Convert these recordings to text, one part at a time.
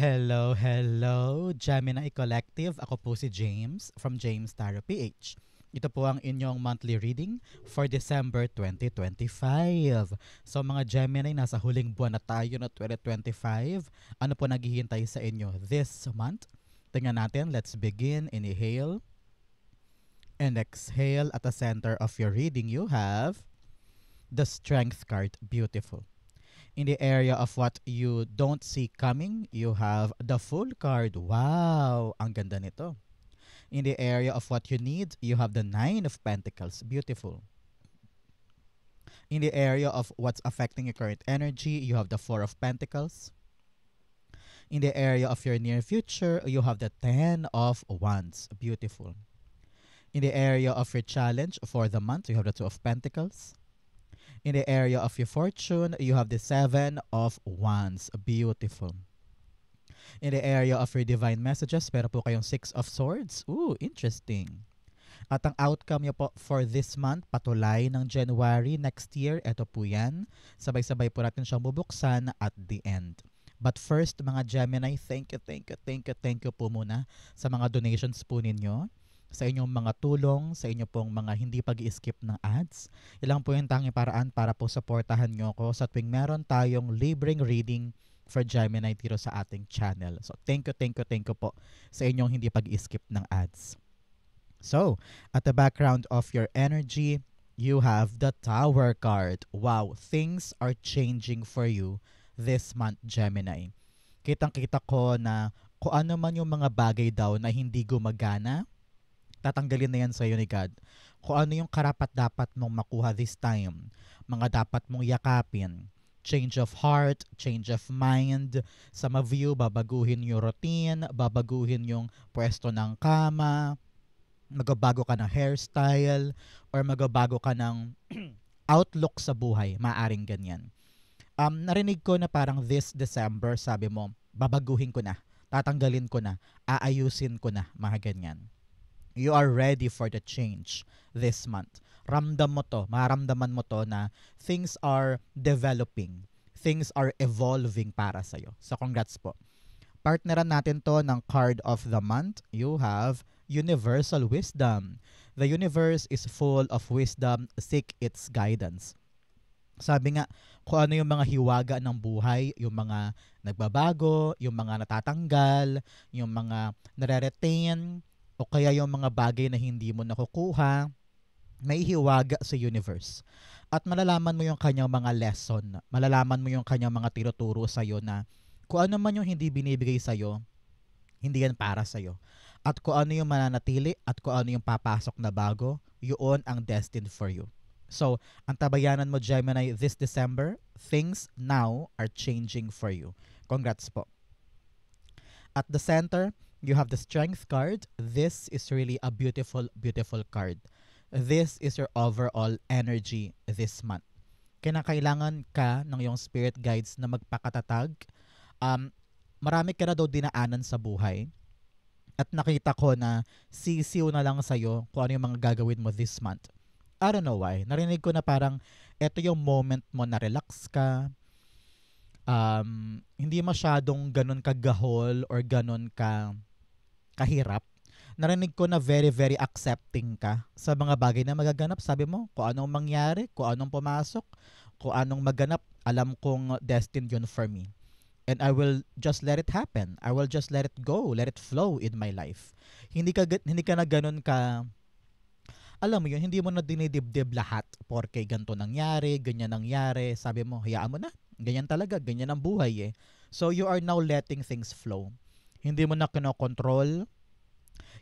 Hello, hello, Gemini Collective. Ako po si James from James Tarot PH. Ito po ang inyong monthly reading for December 2025. So mga Gemini, nasa huling buwan na tayo na 2025. Ano po naghihintay sa inyo this month? Tingnan natin, let's begin. Inhale and exhale. At the center of your reading, you have the Strength card. Beautiful. In the area of what you don't see coming, you have the Fool card. Wow! Ang ganda nito. In the area of what you need, you have the Nine of Pentacles. Beautiful. In the area of what's affecting your current energy, you have the Four of Pentacles. In the area of your near future, you have the Ten of Wands. Beautiful. In the area of your challenge for the month, you have the Two of Pentacles. In the area of your fortune, you have the Seven of Wands. Beautiful. In the area of your divine messages, meron po kayong Six of Swords. Ooh, interesting. At ang outcome niyo po for this month, patulay ng January next year, ito po yan. Sabay-sabay po natin siyang bubuksan at the end. But first, mga Gemini, thank you po muna sa mga donations po ninyo, sa inyong mga tulong, sa inyo pong mga hindi pag-i-skip ng ads. Ilang po yung tanging paraan para po supportahan nyo ko sa tuwing meron tayong libreng reading for Gemini dito sa ating channel. So thank you po sa inyong hindi pag-i-skip ng ads. So, at the background of your energy, you have the Tower card. Wow, things are changing for you this month, Gemini. Kitang-kita ko na kung ano man yung mga bagay daw na hindi gumagana, tatanggalin na yan sa iyo ni God. Kung ano yung karapat-dapat mong makuha this time, mga dapat mong yakapin, change of heart, change of mind, sa ma-view, babaguhin yung routine, babaguhin yung pwesto ng kama, magbabago ka ng hairstyle, or magbabago ka ng outlook sa buhay, maaring ganyan. Narinig ko na parang this December, sabi mo, babaguhin ko na, tatanggalin ko na, aayusin ko na, mga ganyan. You are ready for the change this month. Ramdam mo to, maramdaman mo to na things are developing, things are evolving para sa'yo. So congrats po. Partneran natin to ng card of the month. You have Universal Wisdom. The universe is full of wisdom. Seek its guidance. Sabi nga, kung ano yung mga hiwaga ng buhay, yung mga nagbabago, yung mga natatanggal, yung mga nare-retain, o kaya yung mga bagay na hindi mo nakukuha, may hiwaga sa universe. At malalaman mo yung kanyang mga lesson, malalaman mo yung kanyang mga tinuturo sa'yo na kung ano man yung hindi binibigay sa'yo, hindi yan para sa'yo. At kung ano yung mananatili at kung ano yung papasok na bago, yun ang destined for you. So, ang tabayanan mo, Gemini, this December, things now are changing for you. Congrats po. At the center, you have the Strength card. This is really a beautiful, beautiful card. This is your overall energy this month. Kinakailangan ka ng iyong spirit guides na magpakatatag. Marami ka na daw dinaanan sa buhay. At nakita ko na sisiw na lang sa'yo kung ano yung mga gagawin mo this month. I don't know why. Narinig ko na parang ito yung moment mo na relax ka. Hindi masyadong ganun kagahol or ganun kahirap. Narinig ko na very, very accepting ka sa mga bagay na magaganap. Sabi mo, kung anong mangyari, kung anong pumasok, kung anong maganap, alam kong destined yun for me. And I will just let it happen. I will just let it go, let it flow in my life. Hindi ka na ganun ka, alam mo yun, hindi mo na dinidibdib lahat. Porke ganito nangyari, ganyan nangyari. Sabi mo, hayaan mo na. Ganyan talaga, ganyan ang buhay eh. So you are now letting things flow. Hindi mo na kinokontrol,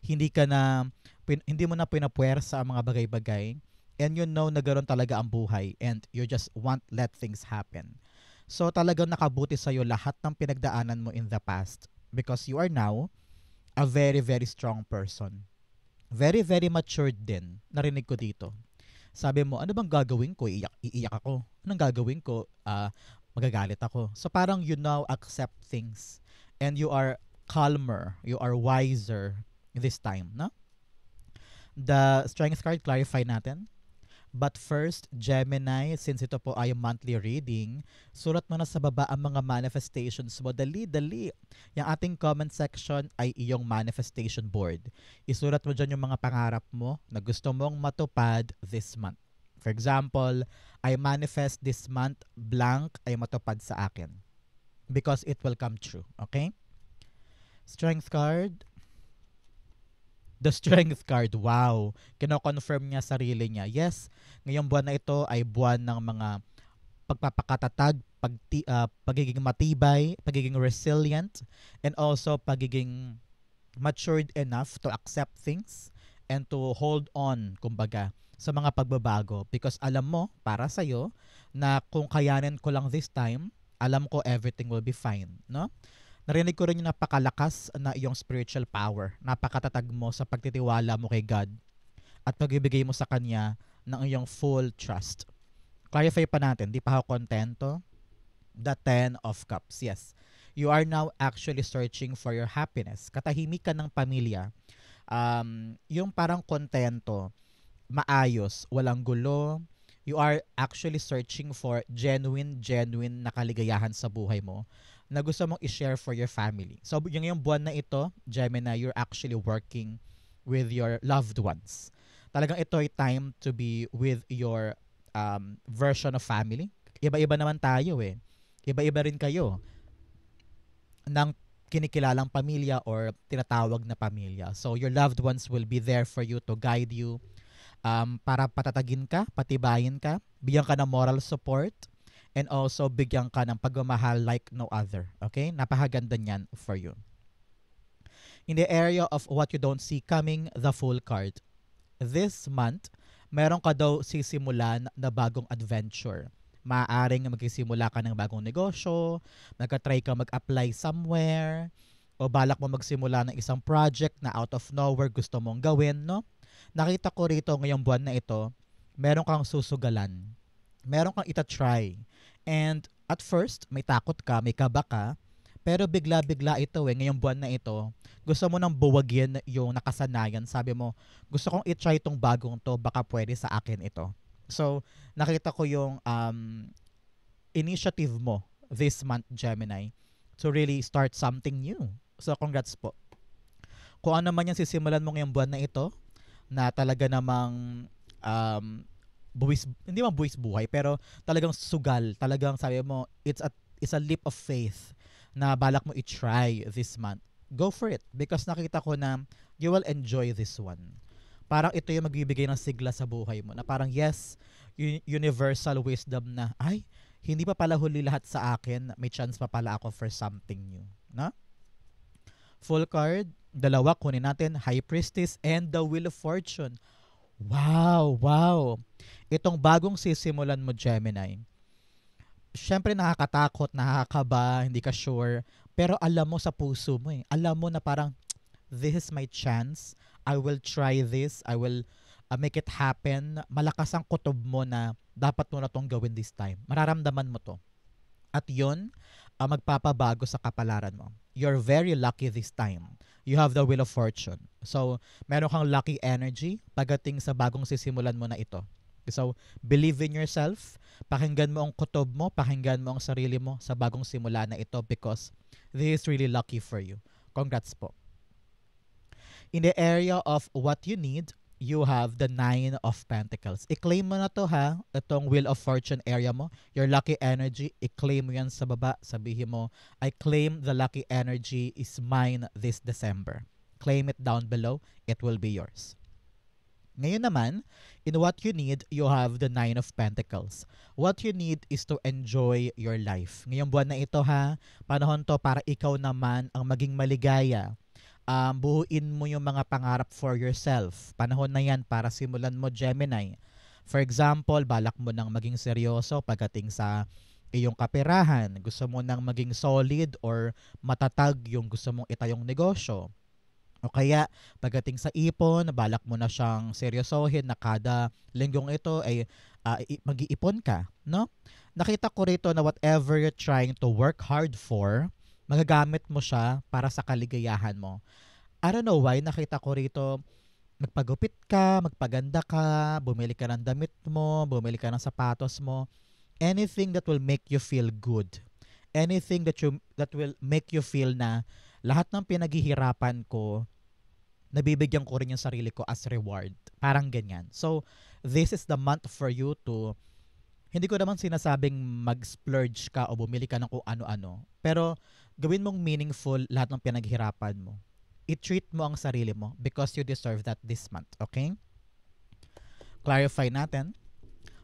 hindi mo na pinapuwersa ang mga bagay-bagay, and you know na ganoon talaga ang buhay, and you just let things happen. So talagang nakabuti sa'yo lahat ng pinagdaanan mo in the past because you are now a very, very strong person. Very, very matured din. Narinig ko dito. Sabi mo, ano bang gagawin ko? Iiyak ako. Anong gagawin ko? Magagalit ako. So parang you now accept things and you are calmer, you are wiser this time, no? The Strength card, clarify natin. But first, Gemini, since ito po ay monthly reading, sulat mo na sa baba ang mga manifestations mo. Dali, dali. Yung ating comment section ay iyong manifestation board. Isulat mo dyan yung mga pangarap mo na gusto mong matupad this month. For example, I manifest this month blank ay matupad sa akin. Because it will come true. Okay? Strength card. The Strength card, wow. Kino-confirm niya sarili niya. Yes, ngayong buwan na ito ay buwan ng mga pagpapakatatag, pagiging matibay, pagiging resilient, and also pagiging matured enough to accept things and to hold on, kumbaga, sa mga pagbabago. Because alam mo, para sa'yo, na kung kayanin ko lang this time, alam ko everything will be fine, no? Narinig ko rin yung napakalakas na iyong spiritual power. Napakatatag mo sa pagtitiwala mo kay God at pagbibigay mo sa Kanya ng iyong full trust. Clarify pa natin, di pa ako kontento? The Ten of Cups, yes. You are now actually searching for your happiness. Katahimik ka ng pamilya. Yung parang kontento, maayos, walang gulo. You are actually searching for genuine na kaligayahan sa buhay mo na gusto mong i-share for your family. So, yung buwan na ito, Gemini, you're actually working with your loved ones. Talagang ito ay time to be with your version of family. Iba-iba naman tayo eh. Iba-iba rin kayo ng kinikilalang pamilya or tinatawag na pamilya. So, your loved ones will be there for you to guide you para patatagin ka, patibayin ka, bigyan ka ng moral support, and also bigyan ka ng pagmamahal like no other. Okay? Napakaganda niyan for you. In the area of what you don't see coming, the Fool card. This month, meron ka daw sisimulan na bagong adventure. Maaaring magsisimula ka ng bagong negosyo, magka-try ka mag-apply somewhere, o balak mo magsimula ng isang project na out of nowhere gusto mong gawin, no? Nakita ko rito ngayong buwan na ito, meron kang susugalan. Meron kang ita-try. And at first, may takot ka, may kaba ka, pero bigla-bigla ito ngayong buwan na ito, gusto mo nang buwagin yung nakasanayan. Sabi mo, gusto kong i-try itong bagong to, baka pwede sa akin ito. So, nakita ko yung initiative mo this month, Gemini, to really start something new. So, congrats po. Kung ano man yung sisimulan mo ngayong buwan na ito, na talaga namang hindi man buwis buhay, pero talagang sugal, talagang sabi mo, it's a leap of faith na balak mo i-try this month. Go for it because nakita ko na you will enjoy this one. Parang ito yung magbibigay ng sigla sa buhay mo na parang yes, universal wisdom na ay, hindi pa pala huli lahat sa akin, may chance pa pala ako for something new. No? Full card, dalawa kunin natin, High Priestess and the Wheel of Fortune. Wow. Itong bagong sisimulan mo, Gemini, syempre nakakatakot, nakakaba, hindi ka sure, pero alam mo sa puso mo Alam mo na parang, this is my chance. I will try this. I will make it happen. Malakas ang kutob mo na dapat mo na tong gawin this time. Mararamdaman mo to. At yun, magpapabago sa kapalaran mo. You're very lucky this time. You have the Wheel of Fortune. So, meron kang lucky energy pagdating sa bagong sisimulan mo na ito. So, believe in yourself. Pakinggan mo ang kutob mo, pakinggan mo ang sarili mo sa bagong simula na ito because this is really lucky for you. Congrats po. In the area of what you need, you have the Nine of Pentacles. I-claim mo na to ha, itong Wheel of Fortune area mo, your lucky energy, i-claim mo yan sa baba, sabihin mo, I claim the lucky energy is mine this December. Claim it down below, it will be yours. Ngayon naman, in what you need, you have the Nine of Pentacles. What you need is to enjoy your life. Ngayong buwan na ito ha, panahon to para ikaw naman ang maging maligaya. Buuin mo yung mga pangarap for yourself. Panahon na yan para simulan mo, Gemini. For example, balak mo nang maging seryoso pagdating sa iyong kaperahan. Gusto mo nang maging solid or matatag yung gusto mong itayong negosyo. O kaya, pagdating sa ipon, balak mo na siyang seryosohin na kada linggong ito ay mag-iipon ka. No? Nakita ko rito na whatever you're trying to work hard for, magagamit mo siya para sa kaligayahan mo. I don't know why, nakita ko rito, magpagupit ka, magpaganda ka, bumili ka ng damit mo, bumili ka ng sapatos mo, anything that will make you feel good. Anything that will make you feel na lahat ng pinaghihirapan ko, nabibigyan ko rin yung sarili ko as reward. Parang ganyan. So, this is the month for you to, hindi ko naman sinasabing mag-splurge ka o bumili ka ng kung ano-ano. Pero, gawin mong meaningful lahat ng pinaghirapan mo. I-treat mo ang sarili mo because you deserve that this month. Okay? Clarify natin.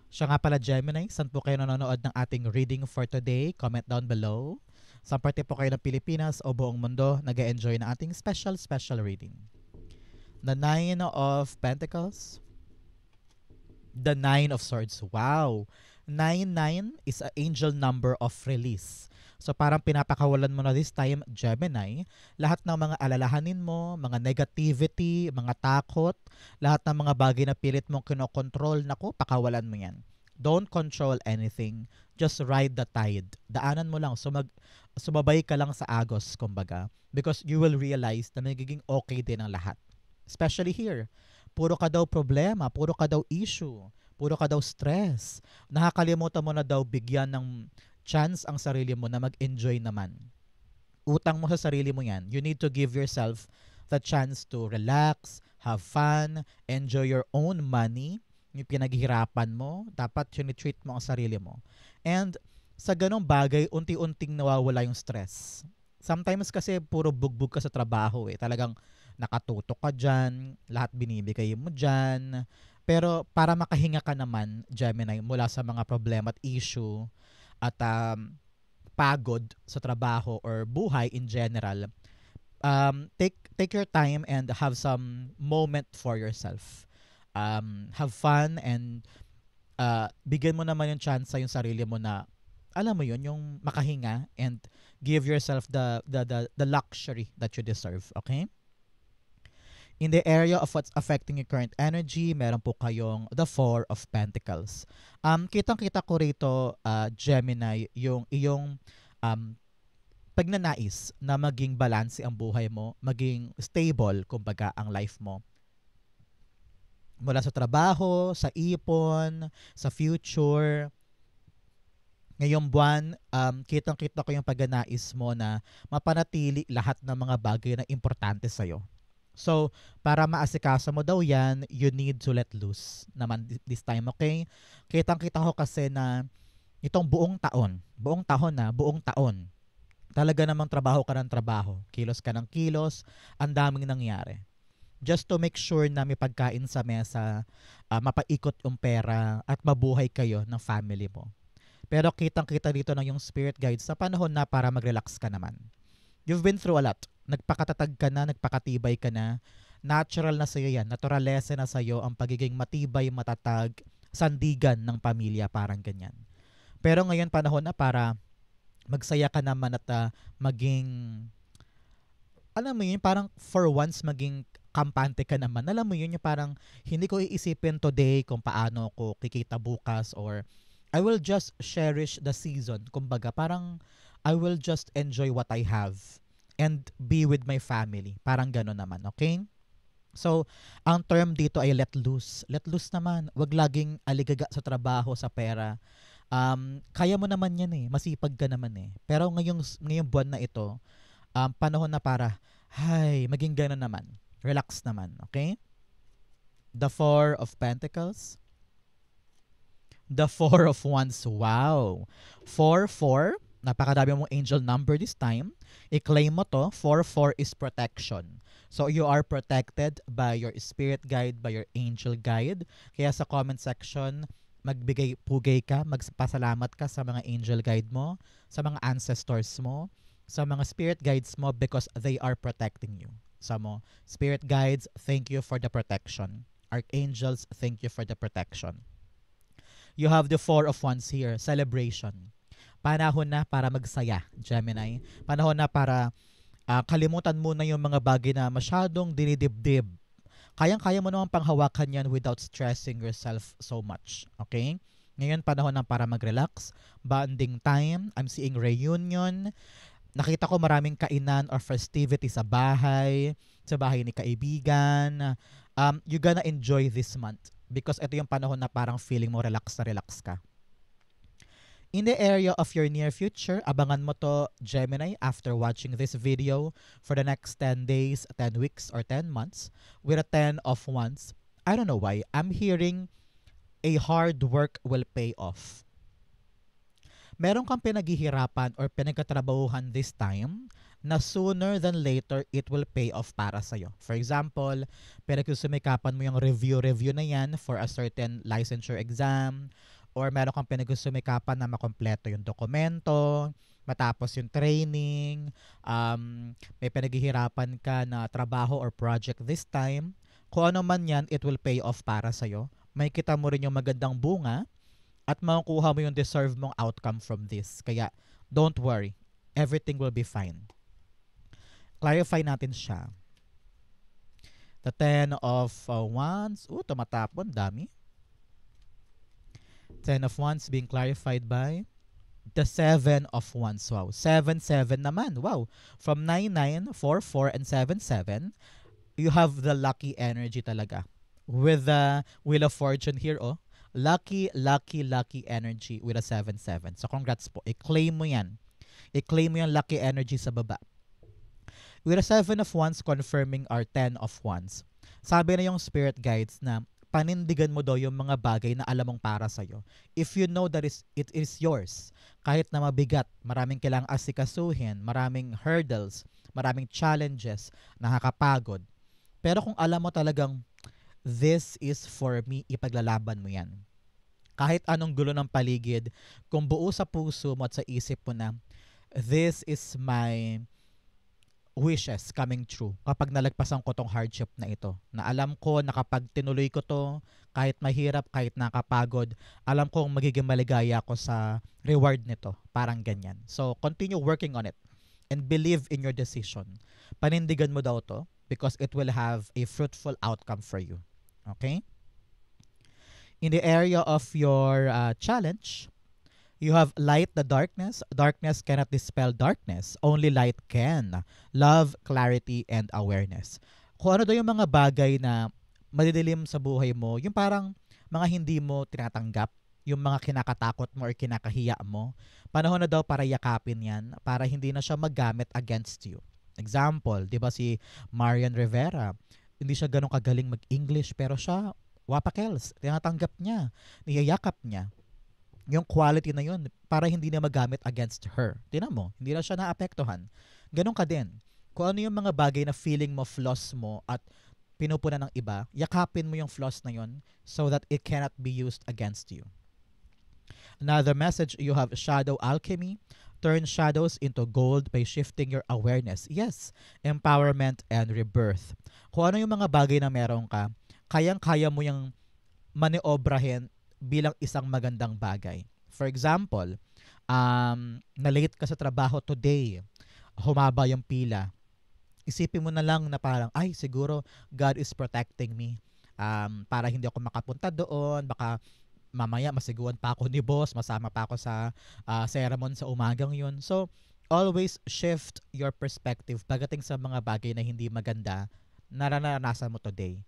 Siya nga pala Gemini, saan po kayo nanonood ng ating reading for today? Comment down below. Saan parte po kayo ng Pilipinas o buong mundo nag-enjoy na ating special reading? The Nine of Pentacles. The Nine of Swords. Wow! 99 is an angel number of release. So parang pinapakawalan mo na this time, Gemini, lahat ng mga alalahanin mo, mga negativity, mga takot, lahat ng mga bagay na pilit mong kinokontrol, naku, pakawalan mo yan. Don't control anything. Just ride the tide. Daanan mo lang. Sumabay ka lang sa agos, kumbaga. Because you will realize na magiging okay din ang lahat. Especially here. Puro ka daw problema, puro ka daw issue, puro ka daw stress. Nakakalimutan mo na daw bigyan ng chance ang sarili mo na mag-enjoy naman. Utang mo sa sarili mo yan. You need to give yourself the chance to relax, have fun, enjoy your own money. Yung pinaghihirapan mo, dapat treat mo ang sarili mo. And sa ganong bagay, unti-unting nawawala yung stress. Sometimes kasi puro bugbog ka sa trabaho eh. Talagang nakatutok ka dyan, lahat binibigay mo dyan. Pero para makahinga ka naman, Gemini, mula sa mga problema at issue, at pagod sa trabaho or buhay in general, take your time and have some moment for yourself. Have fun and bigyan mo naman yung chance sa yung sarili mo na, alam mo yun, yung makahinga and give yourself the luxury that you deserve. Okay? In the area of what's affecting your current energy, meron po kayong the Four of Pentacles. Kitang-kita ko rito, Gemini, yung iyong pagnanais na maging balance ang buhay mo, maging stable, kumbaga, ang life mo. Mula sa trabaho, sa ipon, sa future. Ngayong buwan, kitang-kita ko yung pagnanais mo na mapanatili lahat ng mga bagay na importante sa'yo. So, para maasikaso mo daw yan, you need to let loose naman this time, okay? Kitang-kita ko kasi na itong buong taon, talaga namang trabaho ka ng trabaho, kilos ka ng kilos, ang daming nangyari. Just to make sure na may pagkain sa mesa, mapaikot yung pera, at mabuhay kayo ng family mo. Pero kitang-kita dito ng yung spirit guides sa panahon na para mag-relax ka naman. You've been through a lot. Nagpakatatag ka na, nagpakatibay ka na. Natural na sa'yo yan. Naturalese na sa'yo ang pagiging matibay, matatag, sandigan ng pamilya, parang ganyan. Pero ngayon panahon na para magsaya ka naman at maging, alam mo yun, parang for once maging kampante ka naman. Alam mo yun, yung parang hindi ko iisipin today kung paano ko kikita bukas, or I will just cherish the season. Kumbaga, parang I will just enjoy what I have and be with my family. Parang gano'n naman, okay? So, ang term dito ay let loose. Let loose naman. Wag laging aligaga sa trabaho, sa pera. Kaya mo naman yan eh. Masipag ka naman eh. Pero ngayong buwan na ito, panahon na para, maging gano'n naman. Relax naman, okay? The Four of Pentacles. The Four of Wands. Wow. 4-4. Napakadami mong angel number this time. I-claim mo to. 4-4 is protection. So, you are protected by your spirit guide, by your angel guide. Kaya sa comment section, pugay ka, magpasalamat ka sa mga angel guide mo, sa mga ancestors mo, sa mga spirit guides mo, because they are protecting you. Sa mo, spirit guides, thank you for the protection. Archangels, thank you for the protection. You have the Four of Wands here, celebration. Panahon na para magsaya, Gemini. Panahon na para kalimutan mo na yung mga bagay na masyadong dinidibdib. Kayang-kaya mo naman panghawakan yan without stressing yourself so much. Okay? Ngayon, panahon na para mag-relax. Bonding time. I'm seeing reunion. Nakita ko maraming kainan or festivity sa bahay ni kaibigan. you're gonna enjoy this month because ito yung panahon na parang feeling mo relax na relax ka. In the area of your near future, abangan mo to, Gemini, after watching this video for the next 10 days, 10 weeks, or 10 months with a 10 of Wands. I don't know why. I'm hearing a hard work will pay off. Meron kang pinaghihirapan or pinagkatrabahuhan this time na sooner than later, it will pay off para sa'yo. For example, pinagsusumikapan mo yung review na yan for a certain licensure exam, or meron kang pinagsusumikapan na makompleto yung dokumento, matapos yung training, may pinaghihirapan ka na trabaho or project this time, kung ano man yan, it will pay off para sa'yo. May kita mo rin yung magandang bunga at makukuha mo yung deserve mong outcome from this. Kaya, don't worry. Everything will be fine. Clarify natin siya. The 10 of Wands. Tumatapon. Dami. 10 of Wands being clarified by the 7 of Wands. Wow. 7-7 naman. Wow. From 9-9, 4-4, and 7-7, you have the lucky energy talaga. With the Wheel of Fortune here, lucky energy with a 7-7. So, congrats po. I-claim mo yan. I-claim mo yung lucky energy sa baba. With a 7 of Wands confirming our 10 of Wands. Sabi na yung spirit guides na panindigan mo daw yung mga bagay na alam mong para sa'yo. If you know that it is yours, kahit na mabigat, maraming kailangang asikasuhin, maraming hurdles, maraming challenges, nakakapagod. Pero kung alam mo talagang this is for me, ipaglalaban mo yan. Kahit anong gulo ng paligid, kung buo sa puso mo at sa isip mo na this is my wishes coming true kapag nalagpasan ko tong hardship na ito. Na alam ko na kapag tinuloy ko to, kahit mahirap, kahit nakapagod, alam kong magiging maligaya ako sa reward nito. Parang ganyan. So, continue working on it and believe in your decision. Panindigan mo daw to because it will have a fruitful outcome for you. Okay? In the area of your challenge, you have light the darkness. Darkness cannot dispel darkness. Only light can. Love, clarity, and awareness. Kung ano daw yung mga bagay na madidilim sa buhay mo, yung parang mga hindi mo tinatanggap, yung mga kinakatakot mo or kinakahiya mo, panahon na daw para yakapin yan, para hindi na siya maggamit against you. Example, di ba si Marian Rivera, hindi siya ganun kagaling mag-English, pero siya, wapakels, tinatanggap niya, niyayakap niya. Yung quality na yun, para hindi na magamit against her. Tingnan mo, hindi na siya naapektuhan. Ganun ka din. Kung ano yung mga bagay na feeling mo, flaws mo, at pinupunan ng iba, yakapin mo yung flaws na yun so that it cannot be used against you. Another message, you have shadow alchemy. Turn shadows into gold by shifting your awareness. Yes, empowerment and rebirth. Kung ano yung mga bagay na meron ka, kayang-kaya mo yung maniobrahin bilang isang magandang bagay. For example, na-late ka sa trabaho today, humaba yung pila. Isipin mo na lang na parang, ay, siguro God is protecting me. Para hindi ako makapunta doon, baka mamaya masiguan pa ako ni boss, masama pa ako sa sermon sa umagang yun. So, always shift your perspective pagdating sa mga bagay na hindi maganda na naranasan mo today.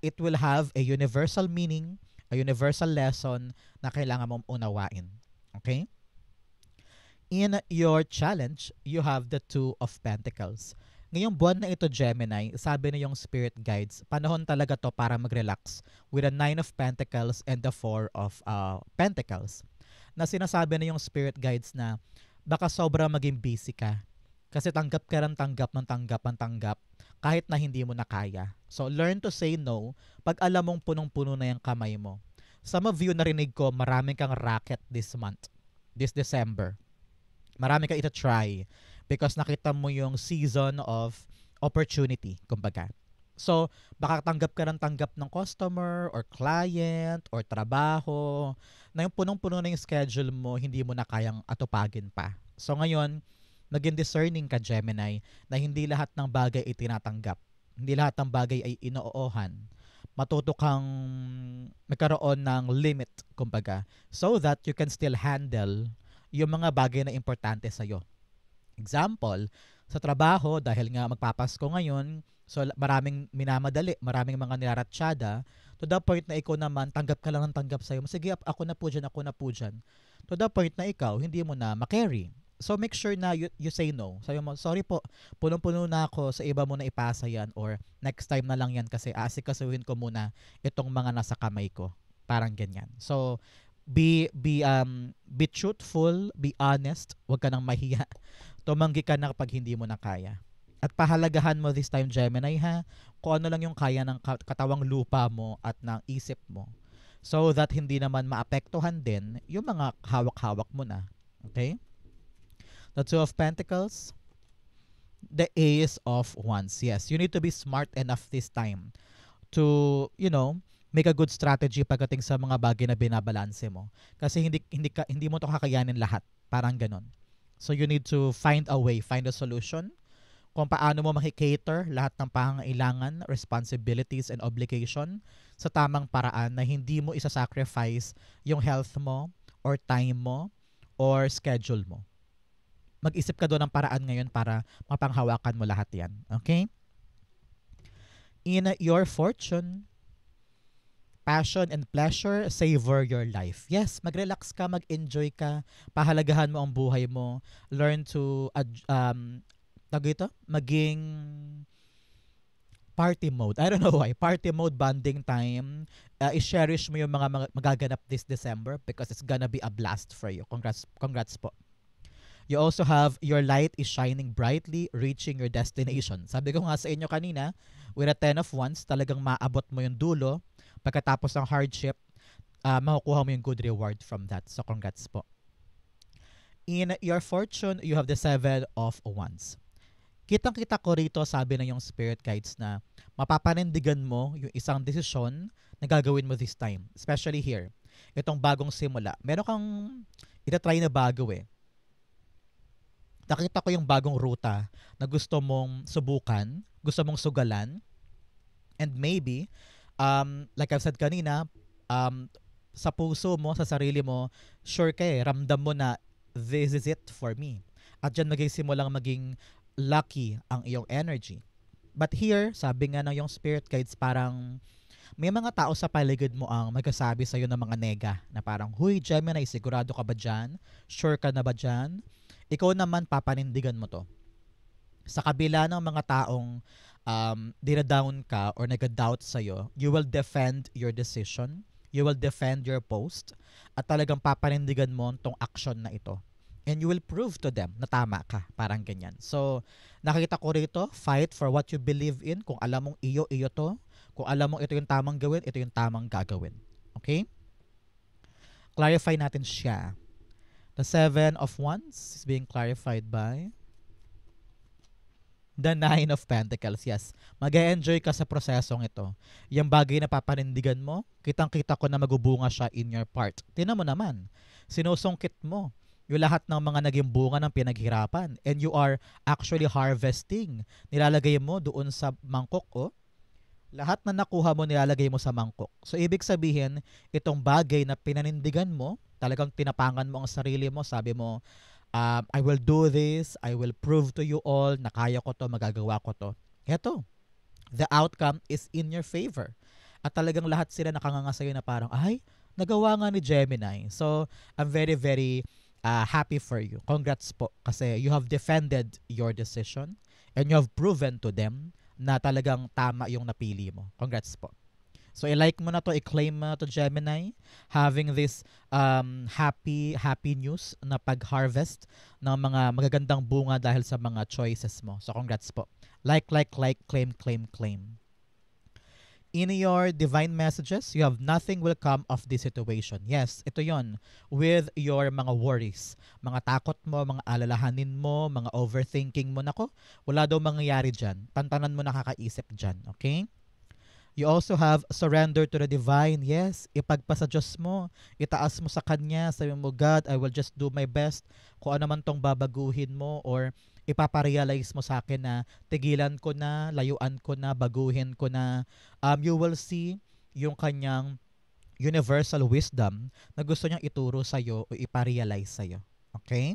It will have a universal meaning, a universal lesson na kailangan mong unawain. Okay? In your challenge, you have the 2 of Pentacles. Ngayong buwan na ito, Gemini, sabi na yung spirit guides, panahon talaga to para mag-relax with a 9 of Pentacles and the 4 of Pentacles. Na sinasabi na yung spirit guides na baka sobrang maging busy ka. Kasi tanggap ka ng tanggap kahit na hindi mo na kaya. So, learn to say no pag alam mong punong-puno na yung kamay mo. Some of you narinig ko, maraming kang racket this month, this December. Marami kang ito-try because nakita mo yung season of opportunity, kumbaga. So, baka tanggap ka ng customer or client or trabaho na yung punong-puno na yung schedule mo, hindi mo na kayang atupagin pa. So, ngayon, naging discerning ka, Gemini, na hindi lahat ng bagay ay tinatanggap. Hindi lahat ng bagay ay inoohan. Matuto kang magkaroon ng limit, kumbaga, so that you can still handle yung mga bagay na importante sa'yo. Example, Sa trabaho, dahil nga magpapasko ngayon, so maraming minamadali, maraming mga nilaratsyada, to the point na ikaw naman, tanggap ka lang ng tanggap sa'yo. Sige, ako na po dyan, ako na po dyan. To the point na ikaw, hindi mo na makarry. So make sure na you say no. Sabi mo, sorry po, punong-puno na ako, sa iba mo na ipasa yan, or next time na lang yan kasi aasikasuhin ko muna itong mga nasa kamay ko. Parang ganyan. So, be truthful, be honest, huwag ka nang mahiya. Tumanggi ka na kapag hindi mo na kaya. At pahalagahan mo this time, Gemini, ha, kung ano lang yung kaya ng katawang lupa mo at ng isip mo. So that hindi naman maapektuhan din yung mga hawak-hawak mo na. Okay? The Two of Pentacles, the Ace of Wands. Yes, you need to be smart enough this time to, make a good strategy pagdating sa mga bagay na binabalanse mo. Kasi hindi mo to kakayanin lahat. Parang ganun. So you need to find a way, find a solution kung paano mo makikater lahat ng pangangailangan, responsibilities, and obligation sa tamang paraan na hindi mo isa-sacrifice yung health mo, or time mo, or schedule mo. Mag-isip ka doon ng paraan ngayon para mapanghawakan mo lahat yan. Okay? In your fortune, passion and pleasure, savor your life. Yes, mag-relax ka, mag-enjoy ka, pahalagahan mo ang buhay mo, learn to maging party mode. I don't know why. Party mode, bonding time. I-cherish mo yung mga magaganap this December because it's gonna be a blast for you. Congrats po. You also have your light is shining brightly, reaching your destination. Sabi ko nga sa inyo kanina, with a 10 of Wands, talagang maabot mo yung dulo. Pagkatapos ng hardship, makukuha mo yung good reward from that. So congrats po. In your fortune, you have the 7 of Wands. Kitang-kita ko rito, sabi ng yung spirit guides, na mapapanindigan mo yung isang desisyon na gagawin mo this time. Especially here. Itong bagong simula. Meron kang itatry na bago eh. Nakita ko yung bagong ruta na gusto mong subukan, gusto mong sugalan, and maybe, like I've said kanina, sa puso mo, sa sarili mo, sure ka ramdam mo na this is it for me. At dyan magsimulang maging lucky ang iyong energy. But here, sabi nga ng yung spirit guides, parang may mga tao sa paligid mo ang magkasabi sa'yo ng mga nega na parang, huy Gemini, sigurado ka ba dyan? Sure ka na ba dyan? Ikaw naman, papanindigan mo to. Sa kabila ng mga taong dinadown ka or nag-doubt sa'yo, you will defend your decision, you will defend your post, at talagang papanindigan mo tong action na ito. And you will prove to them na tama ka. Parang ganyan. So, nakita ko rito, fight for what you believe in. Kung alam mong iyo to. Kung alam mong ito yung tamang gawin, ito yung tamang gagawin. Okay? Clarify natin siya. The 7 of Wands is being clarified by the 9 of Pentacles. Yes, mag-e-enjoy ka sa prosesong ito. Yung bagay na papanindigan mo, kitang-kita ko na magubunga siya in your part. Tingnan mo naman, sinusungkit mo yung lahat ng mga naging bunga ng pinaghirapan, and you are actually harvesting. Nilalagay mo doon sa mangkok, lahat na nakuha mo nilalagay mo sa mangkok. So ibig sabihin, itong bagay na pinanindigan mo, talagang tinapangan mo ang sarili mo, sabi mo, I will do this, I will prove to you all na kaya ko to, magagawa ko to. Eto, the outcome is in your favor. At talagang lahat sila nakanganga sa'yo na parang, ay, nagawa nga ni Gemini. So, I'm very, very happy for you. Congrats po, kasi you have defended your decision and you have proven to them na talagang tama yung napili mo. Congrats po. So, i-like mo na to, i-claim mo na to, Gemini, having this happy news na pag-harvest ng mga magagandang bunga dahil sa mga choices mo. So, congrats po. Like, claim. In your divine messages, you have nothing will come of this situation. Yes, ito yon. With your mga worries, mga takot mo, mga alalahanin mo, mga overthinking mo, nako, wala daw mangyayari dyan. Tantanan mo nakakaisip dyan, okay? You also have surrender to the divine. Yes, ipagpasa Diyos mo. Itaas mo sa Kanya. Sabi mo, God, I will just do my best. Kung ano man tong babaguhin mo or ipaparealize mo sa akin na tigilan ko na, layuan ko na, baguhin ko na. You will see yung Kanyang universal wisdom na gusto niyang ituro sa'yo o iparealize sa'yo. Okay?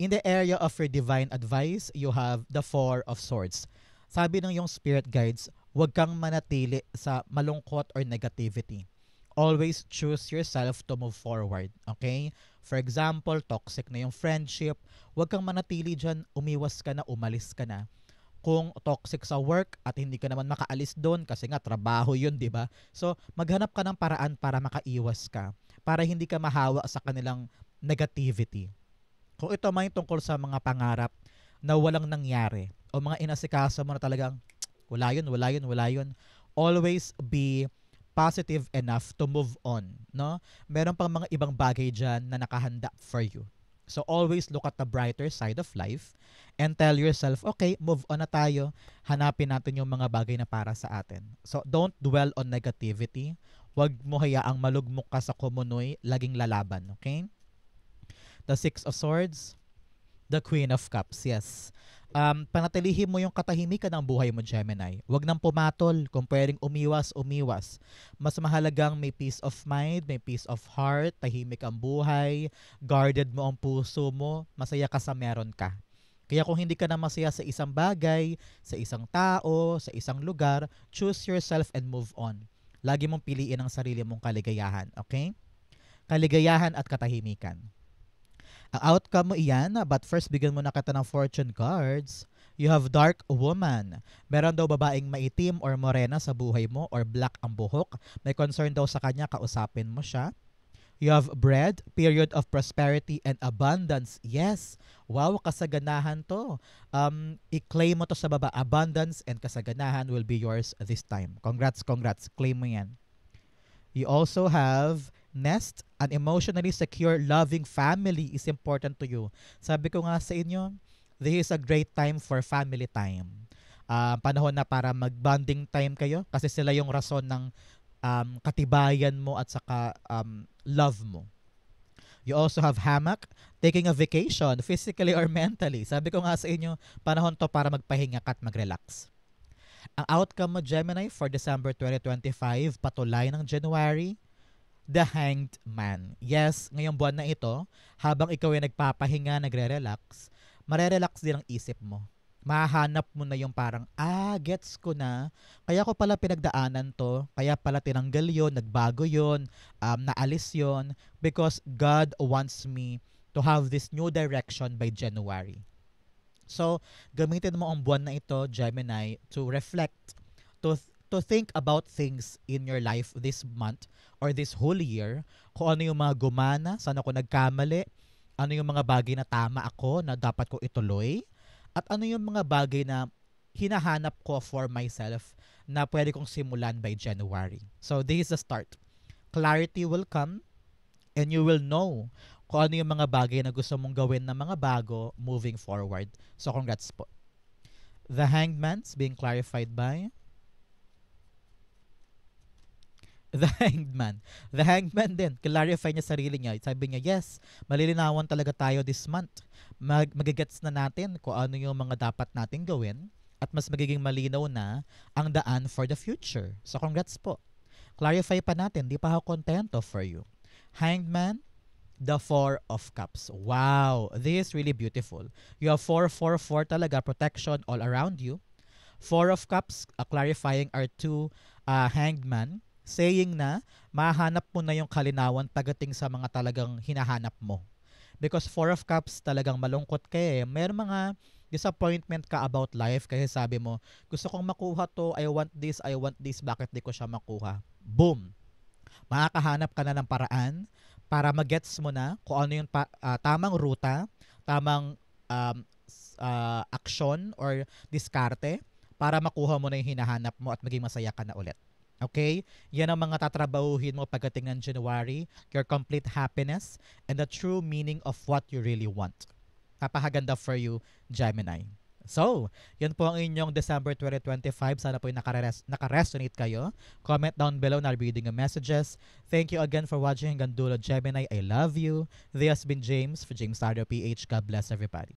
In the area of your divine advice, you have the Four of Swords. Sabi ng yung spirit guides, huwag kang manatili sa malungkot or negativity. Always choose yourself to move forward. Okay? For example, toxic na yung friendship, huwag kang manatili dyan, umiwas ka na, umalis ka na. Kung toxic sa work at hindi ka naman makaalis doon kasi nga trabaho yun, di ba? So, maghanap ka ng paraan para makaiwas ka, para hindi ka mahawa sa kanilang negativity. Kung ito may tungkol sa mga pangarap na walang nangyari o mga inasikaso mo na talagang wala yun, wala yun, wala yun, always be positive enough to move on, no? Meron pang mga ibang bagay dyan na nakahanda for you. So always look at the brighter side of life and tell yourself, okay, move on na tayo. Hanapin natin yung mga bagay na para sa atin. So don't dwell on negativity. Huwag mo hayaang malugmok ka sa kumunoy, laging lalaban, okay? The Six of Swords, the Queen of Cups, yes. Panatilihin mo yung katahimikan ng buhay mo, Gemini. Huwag nang pumatol. Kung pwedeng umiwas, umiwas. Mas mahalagang may peace of mind, may peace of heart, tahimik ang buhay, guarded mo ang puso mo, masaya ka sa meron ka. Kaya kung hindi ka na masaya sa isang bagay, sa isang tao, sa isang lugar, choose yourself and move on. Lagi mong piliin ang sarili mong kaligayahan, okay? Kaligayahan at katahimikan. Ang outcome mo iyan, but first bigyan mo na kita ng fortune cards. You have dark woman. Meron daw babaeng maitim or morena sa buhay mo or black ang buhok. May concern daw sa kanya, kausapin mo siya. You have bread, period of prosperity and abundance. Yes. Wow, kasaganahan to. I-claim mo to sa baba. Abundance and kasaganahan will be yours this time. Congrats, congrats. Claim mo yan. You also have nest, an emotionally secure, loving family is important to you. Sabi ko nga sa inyo, this is a great time for family time. Panahon na para mag-bonding time kayo kasi sila yung rason ng katibayan mo at saka love mo. You also have hammock, taking a vacation, physically or mentally. Sabi ko nga sa inyo, panahon to para magpahinga ka at mag-relax. Ang outcome mo, Gemini, for December 2025, patulay ng January, the Hanged Man. Yes, ngayong buwan na ito, habang ikaw ay nagpapahinga, nagre-relax, marerelax din ang isip mo. Mahanap mo na yung parang, gets ko na. Kaya ko pala pinagdaanan to. Kaya pala tinanggal yon, nagbago yon, naalis yon. Because God wants me to have this new direction by January. So, gamitin mo ang buwan na ito, Gemini, to reflect, to think about things in your life this month or this whole year, kung ano yung mga gumana, saan ako nagkamali, ano yung mga bagay na tama ako na dapat ko ituloy, at ano yung mga bagay na hinahanap ko for myself na pwede kong simulan by January. So this is the start. Clarity will come and you will know kung ano yung mga bagay na gusto mong gawin na mga bago moving forward. So congrats po. The Hanged Man's being clarified by The Hanged Man. The Hanged Man din, clarify niya sarili niya. Sabi niya, yes, malilinawan talaga tayo this month. Magigets na natin kung ano yung mga dapat natin gawin at mas magiging malinaw na ang daan for the future. So congrats po. Clarify pa natin, di pa ako kontento for you. Hanged Man, the Four of Cups. Wow, this is really beautiful. You have 4-4-4 talaga, protection all around you. Four of Cups, clarifying are two Hanged Man, saying na mahanap mo na yung kalinawan pagdating sa mga talagang hinahanap mo. Because Four of Cups talagang malungkot ka eh. May mga disappointment ka about life kasi sabi mo, gusto kong makuha to, I want this, bakit di ko siya makuha? Boom! Makakahanap ka na ng paraan para magets mo na kung ano yung tamang ruta, tamang aksyon or diskarte para makuha mo na yung hinahanap mo at maging masaya ka na ulit. Okay? Yan ang mga tatrabahuhin mo pagdating ng January, your complete happiness, and the true meaning of what you really want. Napakaganda for you, Gemini. So, yan po ang inyong December 2025. Sana po yung nakaresonate kayo. Comment down below na reading the messages. Thank you again for watching hanggang dulo, Gemini. I love you. This has been James for James Tardo PH. God bless everybody.